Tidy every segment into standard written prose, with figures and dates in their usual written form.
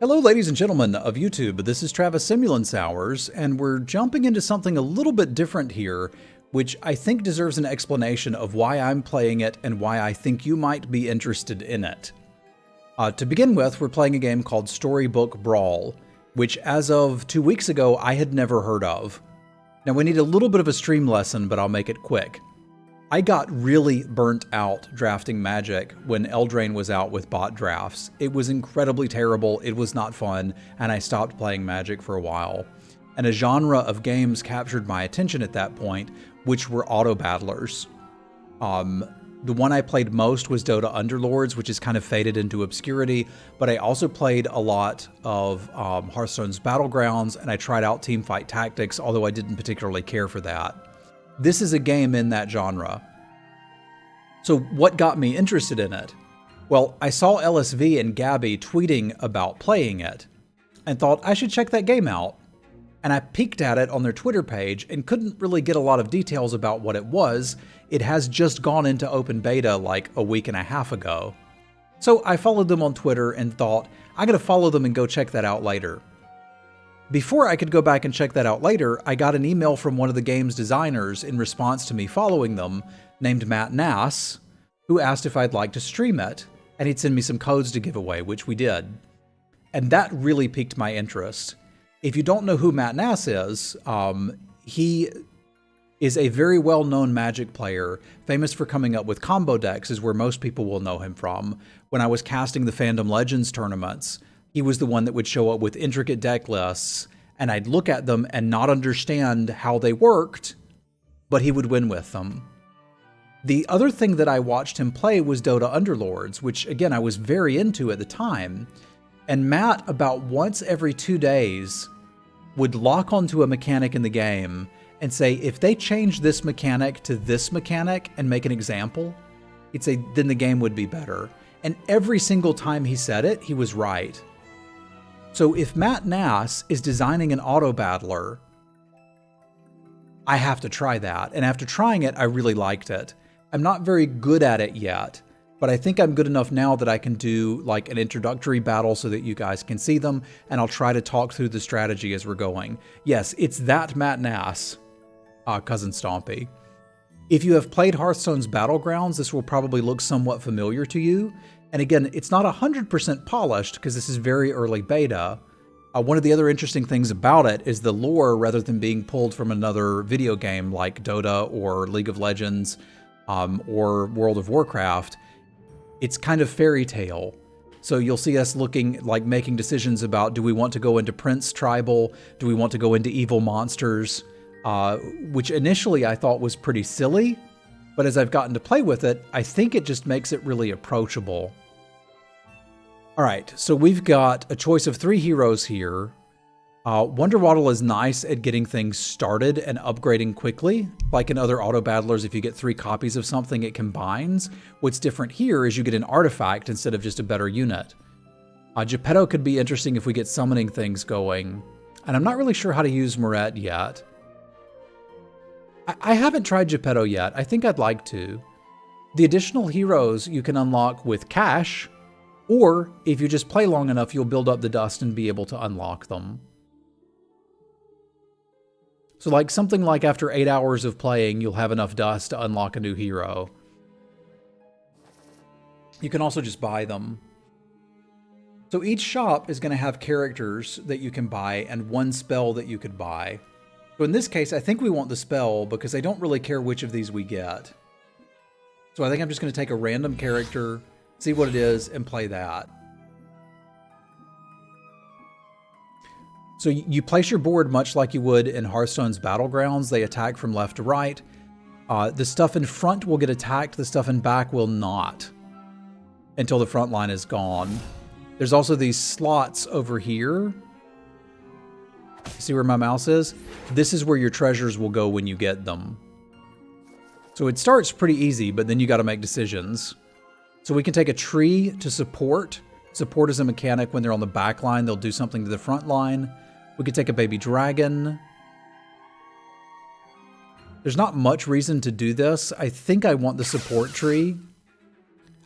Hello, ladies and gentlemen of YouTube. This is Travis Semulin Sours, and we're jumping into something a little bit different here, which I think deserves an explanation of why I'm playing it and why I think you might be interested in it. To begin with, we're playing a game called Storybook Brawl, which as of 2 weeks ago, I had never heard of. Now, we need a little bit of a stream lesson, but I'll make it quick. I got really burnt out drafting Magic when Eldraine was out with bot drafts. It was incredibly terrible, it was not fun, and I stopped playing Magic for a while. And a genre of games captured my attention at that point, which were auto-battlers. The one I played most was Dota Underlords, which has kind of faded into obscurity, but I also played a lot of Hearthstone's Battlegrounds, and I tried out Teamfight Tactics, although I didn't particularly care for that. This is a game in that genre. So what got me interested in it? Well, I saw LSV and Gabby tweeting about playing it and thought I should check that game out. And I peeked at it on their Twitter page and couldn't really get a lot of details about what it was. It has just gone into open beta like a week and a half ago. So I followed them on Twitter and thought, I'm gonna follow them and go check that out later. Before I could go back and check that out later, I got an email from one of the game's designers in response to me following them, named Matt Nass, who asked if I'd like to stream it, and he'd send me some codes to give away, which we did. And that really piqued my interest. If you don't know who Matt Nass is, he is a very well-known Magic player, famous for coming up with combo decks is where most people will know him from. When I was casting the Fandom Legends tournaments, he was the one that would show up with intricate deck lists, and I'd look at them and not understand how they worked, but he would win with them. The other thing that I watched him play was Dota Underlords, which again I was very into at the time, and Matt about once every 2 days would lock onto a mechanic in the game and say, if they change this mechanic to this mechanic and make an example, he'd say, then the game would be better. And every single time he said it, he was right. So if Matt Nass is designing an auto-battler, I have to try that. And after trying it, I really liked it. I'm not very good at it yet, but I think I'm good enough now that I can do like an introductory battle so that you guys can see them, and I'll try to talk through the strategy as we're going. Yes, it's that Matt Nass, Cousin Stompy. If you have played Hearthstone's Battlegrounds, this will probably look somewhat familiar to you. And again, it's not 100% polished because this is very early beta. One of the other interesting things about it is the lore, rather than being pulled from another video game like Dota or League of Legends or World of Warcraft, it's kind of fairy tale. So you'll see us looking, like making decisions about, do we want to go into Prince Tribal? Do we want to go into evil monsters? Which initially I thought was pretty silly, but as I've gotten to play with it, I think it just makes it really approachable. All right, so we've got a choice of 3 heroes here. Wonderwaddle is nice at getting things started and upgrading quickly. Like in other auto-battlers, if you get 3 copies of something, it combines. What's different here is you get an artifact instead of just a better unit. Geppetto could be interesting if we get summoning things going. And I'm not really sure how to use Moret yet. I haven't tried Geppetto yet. I think I'd like to. The additional heroes you can unlock with cash, or if you just play long enough, you'll build up the dust and be able to unlock them. So like something like after 8 hours of playing, you'll have enough dust to unlock a new hero. You can also just buy them. So each shop is going to have characters that you can buy and 1 spell that you could buy. So in this case, I think we want the spell because I don't really care which of these we get. So I think I'm just going to take a random character, see what it is, and play that. So you place your board much like you would in Hearthstone's Battlegrounds. They attack from left to right. The stuff in front will get attacked, the stuff in back will not, until the front line is gone. There's also these slots over here. See where my mouse is? This is where your treasures will go when you get them. So it starts pretty easy, but then you got to make decisions. So we can take a tree to support. Support is a mechanic when they're on the back line, they'll do something to the front line. We could take a baby dragon. There's not much reason to do this. I think I want the support tree.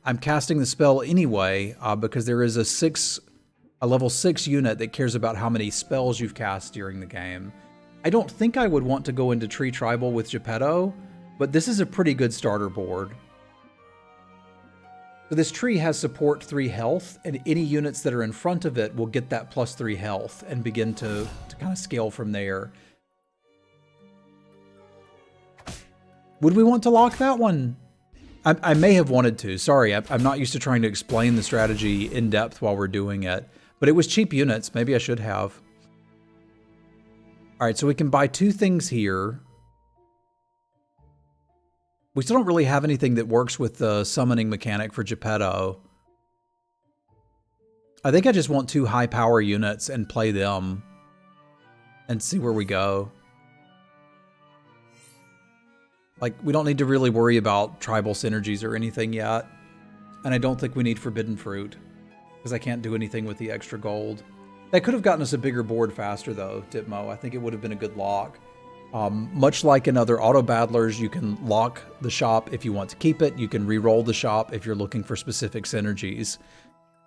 I'm casting the spell anyway because there is a 6 a level 6 unit that cares about how many spells you've cast during the game. I don't think I would want to go into Tree Tribal with Geppetto, but this is a pretty good starter board. So this tree has support 3 health, and any units that are in front of it will get that plus 3 health and begin to kind of scale from there. Would we want to lock that one? I may have wanted to. Sorry, I'm not used to trying to explain the strategy in depth while we're doing it. But it was cheap units. Maybe I should have. All right, so we can buy 2 things here. We still don't really have anything that works with the summoning mechanic for Geppetto. I think I just want 2 high power units and play them and see where we go. Like, we don't need to really worry about tribal synergies or anything yet. And I don't think we need Forbidden Fruit, because I can't do anything with the extra gold. That could have gotten us a bigger board faster, though, Dipmo. I think it would have been a good lock. Much like in other auto battlers, you can lock the shop if you want to keep it. You can re-roll the shop if you're looking for specific synergies.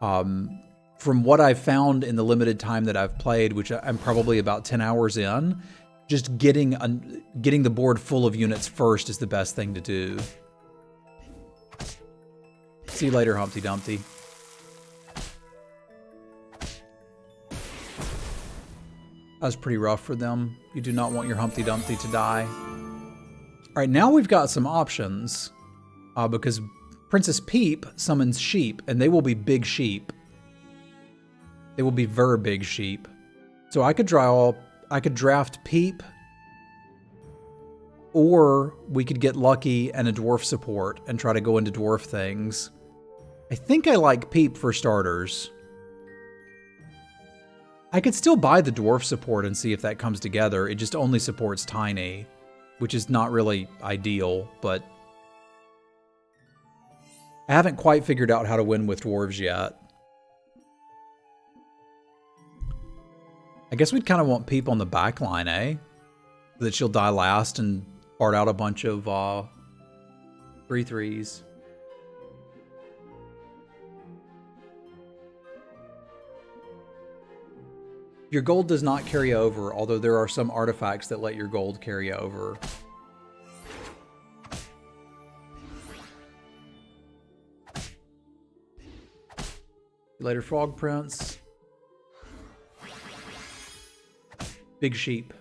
From what I've found in the limited time that I've played, which I'm probably about 10 hours in, just getting the board full of units first is the best thing to do. See you later, Humpty Dumpty. That was pretty rough for them. You do not want your Humpty Dumpty to die. All right, now we've got some options because Princess Peep summons sheep, and they will be big sheep. They will be ver big sheep. So I could draft Peep, or we could get lucky and a dwarf support and try to go into dwarf things. I think I like Peep for starters. I could still buy the dwarf support and see if that comes together. It just only supports tiny, which is not really ideal, but I haven't quite figured out how to win with dwarves yet. I guess we'd kind of want Peep on the back line, eh? So that she'll die last and fart out a bunch of 3/3s. Your gold does not carry over, although there are some artifacts that let your gold carry over. Later, Frog Prince. Big sheep.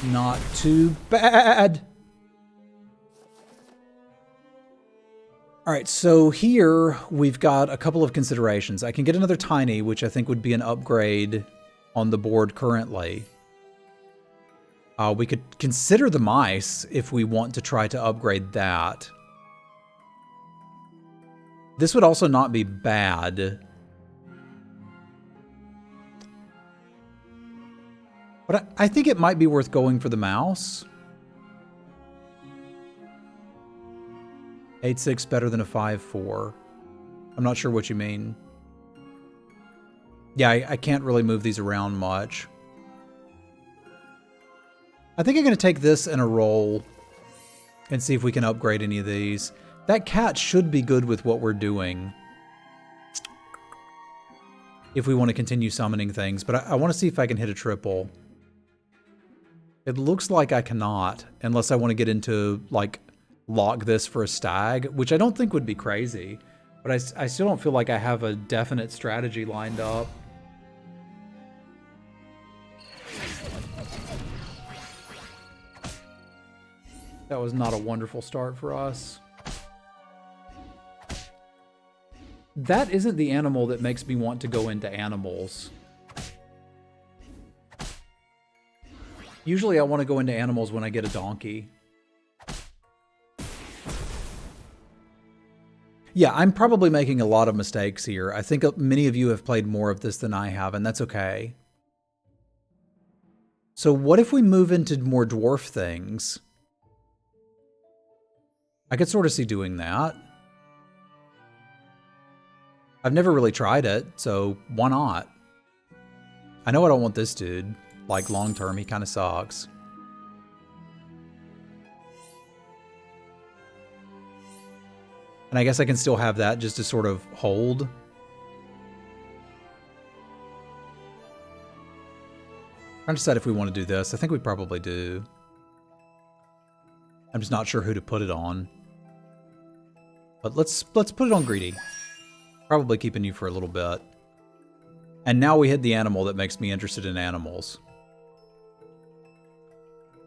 Not too bad. All right, so here we've got a couple of considerations. I can get another tiny, which I think would be an upgrade on the board currently. We could consider the mice if we want to try to upgrade that. This would also not be bad. But I think it might be worth going for the mouse. 8/6 better than a 5/4. I'm not sure what you mean. Yeah, I can't really move these around much. I think I'm going to take this in a roll and see if we can upgrade any of these. That cat should be good with what we're doing if we want to continue summoning things, but I want to see if I can hit a triple. It looks like I cannot, unless I want to get into, like, lock this for a stag, which I don't think would be crazy, but I still don't feel like I have a definite strategy lined up. That was not a wonderful start for us. That isn't the animal that makes me want to go into animals. Usually I want to go into animals when I get a donkey. Yeah, I'm probably making a lot of mistakes here. I think many of you have played more of this than I have, and that's okay. So what if we move into more dwarf things? I could sort of see doing that. I've never really tried it, so why not? I know I don't want this dude. Like, long term, he kind of sucks. And I guess I can still have that just to sort of hold. Trying to decide if we want to do this. I think we probably do. I'm just not sure who to put it on. But let's put it on greedy. Probably keeping you for a little bit. And now we hit the animal that makes me interested in animals.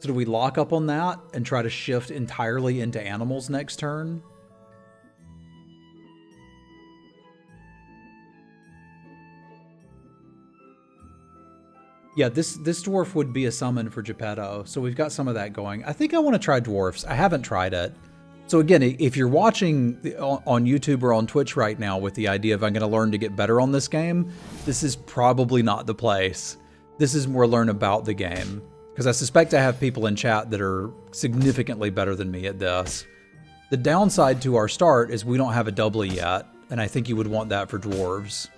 So do we lock up on that and try to shift entirely into animals next turn? Yeah, this dwarf would be a summon for Geppetto, so we've got some of that going. I think I want to try dwarfs. I haven't tried it. So again, if you're watching on YouTube or on Twitch right now with the idea of I'm going to learn to get better on this game, this is probably not the place. This is more learn about the game. Because I suspect I have people in chat that are significantly better than me at this. The downside to our start is we don't have a doubly yet, and I think you would want that for dwarves.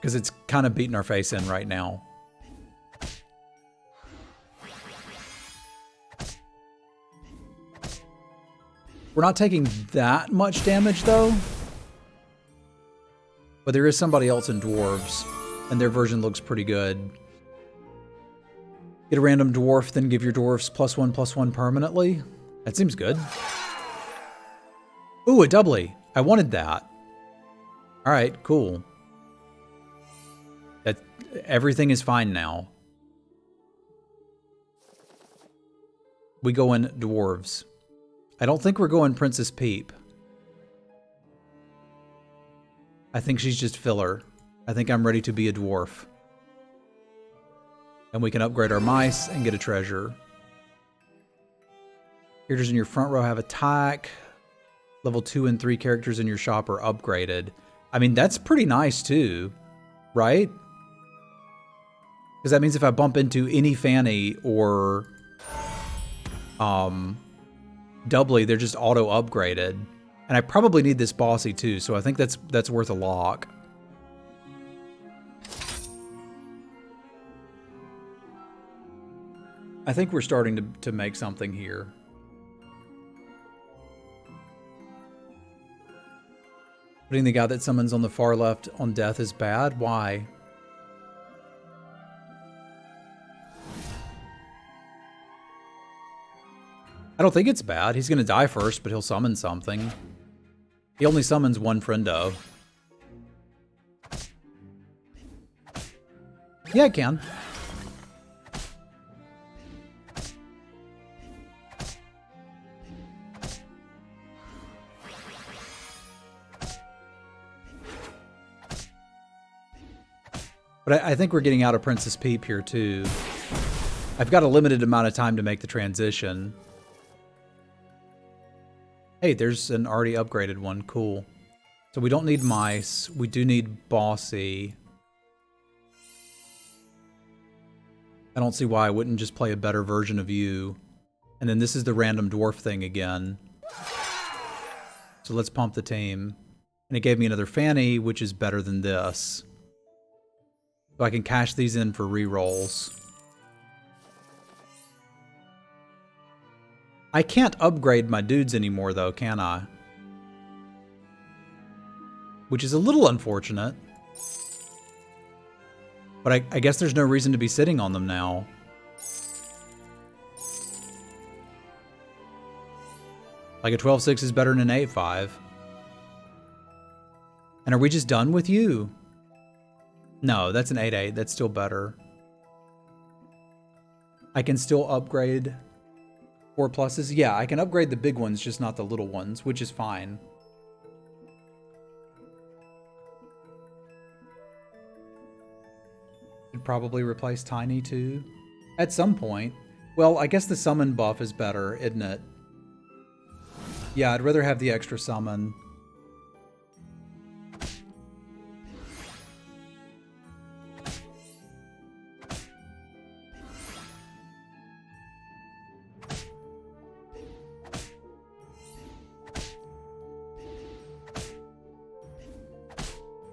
Because it's kind of beating our face in right now. We're not taking that much damage though. But there is somebody else in dwarves, and their version looks pretty good. Get a random dwarf, then give your dwarfs +1/+1 permanently. That seems good. Ooh, a doubly. I wanted that. All right, cool. Everything is fine now. We go in dwarves. I don't think we're going Princess Peep. I think she's just filler. I think I'm ready to be a dwarf. And we can upgrade our mice and get a treasure. Characters in your front row have attack. Level 2 and 3 characters in your shop are upgraded. I mean, that's pretty nice too, right? Because that means if I bump into any Fanny or doubly, they're just auto upgraded. And I probably need this bossy too, so I think that's worth a lock. I think we're starting to make something here. Putting the guy that summons on the far left on death is bad? Why? I don't think it's bad. He's going to die first, but he'll summon something. He only summons one friendo. Yeah, I can. But I think we're getting out of Princess Peep here, too. I've got a limited amount of time to make the transition. Hey, there's an already upgraded one. Cool. So we don't need mice. We do need bossy. I don't see why I wouldn't just play a better version of you. And then this is the random dwarf thing again. So let's pump the team. And it gave me another Fanny, which is better than this. So I can cash these in for rerolls. I can't upgrade my dudes anymore though, can I? Which is a little unfortunate. But I guess there's no reason to be sitting on them now. Like a 12-6 is better than an 8-5. And are we just done with you? No, that's an 8-8. That's still better. I can still upgrade 4 pluses. Yeah, I can upgrade the big ones, just not the little ones, which is fine. Could probably replace Tiny too. At some point. Well, I guess the summon buff is better, isn't it? Yeah, I'd rather have the extra summon.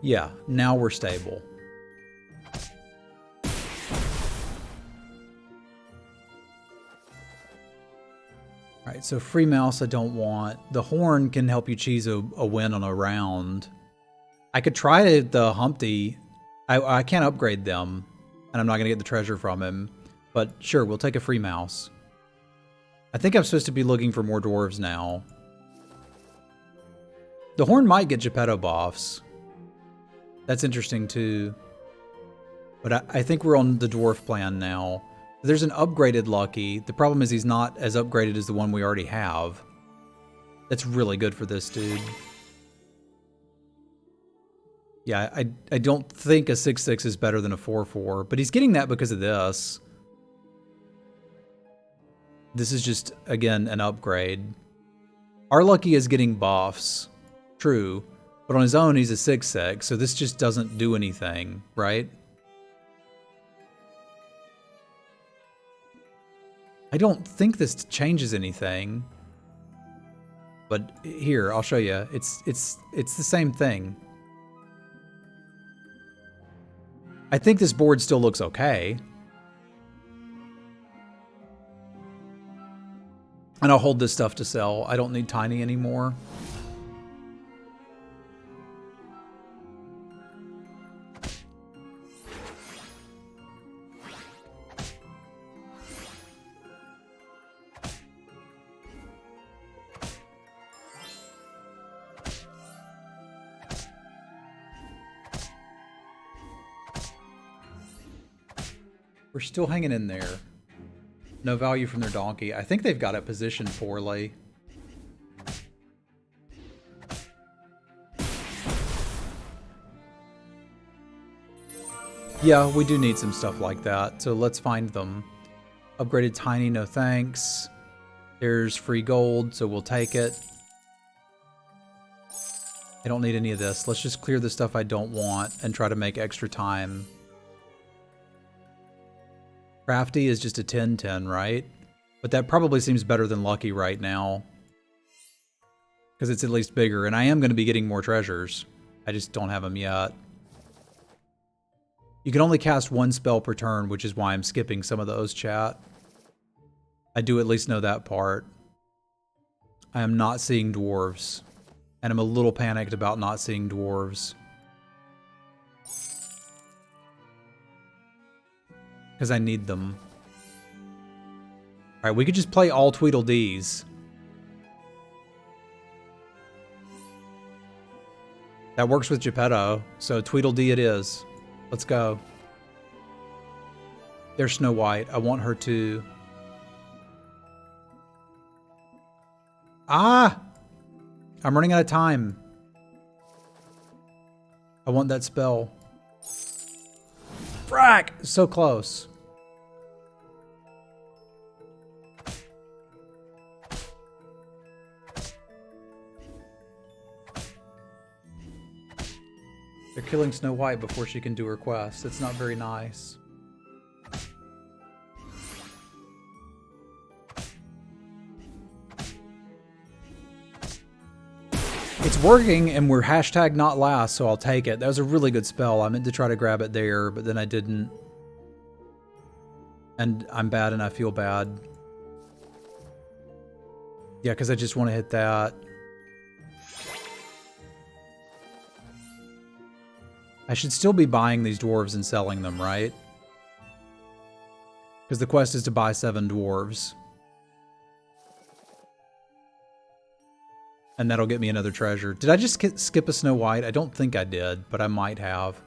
Yeah, now we're stable. Alright, so free mouse I don't want. The horn can help you cheese a win on a round. I could try the Humpty. I can't upgrade them, and I'm not going to get the treasure from him. But sure, we'll take a free mouse. I think I'm supposed to be looking for more dwarves now. The horn might get Geppetto buffs. That's interesting too. But I think we're on the dwarf plan now. There's an upgraded Lucky. The problem is he's not as upgraded as the one we already have. That's really good for this dude. Yeah, I don't think a 6/6 is better than a 4/4, but he's getting that because of this. This is just, again, an upgrade. Our Lucky is getting buffs. True. But on his own, he's a 6/6, so this just doesn't do anything, right? I don't think this changes anything. But here, I'll show you. It's the same thing. I think this board still looks okay. And I'll hold this stuff to sell. I don't need Tiny anymore. We're still hanging in there. No value from their donkey. I think they've got it positioned poorly. Yeah, we do need some stuff like that, so let's find them. Upgraded Tiny, no thanks. There's free gold, so we'll take it. I don't need any of this. Let's just clear the stuff I don't want and try to make extra time. Crafty is just a 10/10, right? But that probably seems better than Lucky right now. Because it's at least bigger, and I am going to be getting more treasures. I just don't have them yet. You can only cast one spell per turn, which is why I'm skipping some of those, chat. I do at least know that part. I am not seeing dwarves. And I'm a little panicked about not seeing dwarves. Because I need them. Alright, we could just play all Tweedledees. That works with Geppetto, so Tweedledee it is. Let's go. There's Snow White. I want her to... Ah! I'm running out of time. I want that spell. Frack! So close. They're killing Snow White before she can do her quest. It's not very nice. It's working, and we're hashtag not last, so I'll take it. That was a really good spell. I meant to try to grab it there, but then I didn't. And I'm bad, and I feel bad. Yeah, because I just want to hit that. I should still be buying these dwarves and selling them, right? Because the quest is to buy 7 dwarves. And that'll get me another treasure. Did I just skip a Snow White? I don't think I did, but I might have.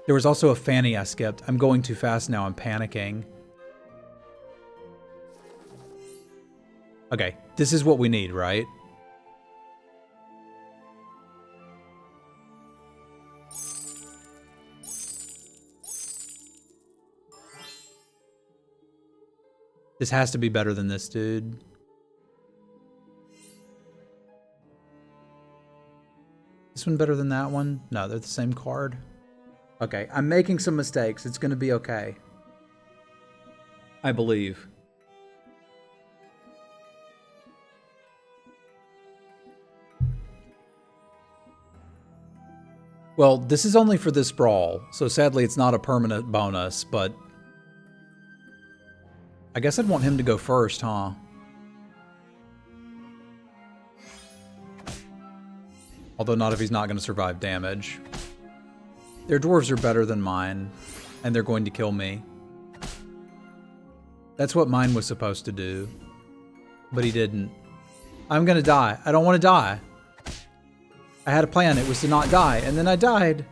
There was also a Fanny I skipped. I'm going too fast now. I'm panicking. Okay, this is what we need, right? This has to be better than this, dude. This one better than that one? No, they're the same card. Okay, I'm making some mistakes. It's going to be okay. I believe. Well, this is only for this brawl, so sadly it's not a permanent bonus, but I guess I'd want him to go first, huh? Although not if he's not going to survive damage. Their dwarves are better than mine, and they're going to kill me. That's what mine was supposed to do. But he didn't. I'm going to die. I don't want to die. I had a plan. It was to not die, and then I died.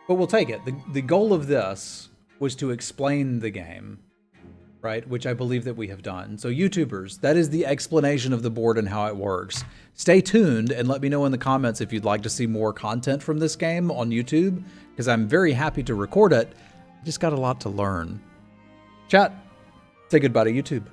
But we'll take it. The goal of this was to explain the game, right? Which I believe that we have done. So YouTubers, that is the explanation of the board and how it works. Stay tuned and let me know in the comments if you'd like to see more content from this game on YouTube, because I'm very happy to record it. I just got a lot to learn. Chat, say goodbye to YouTube.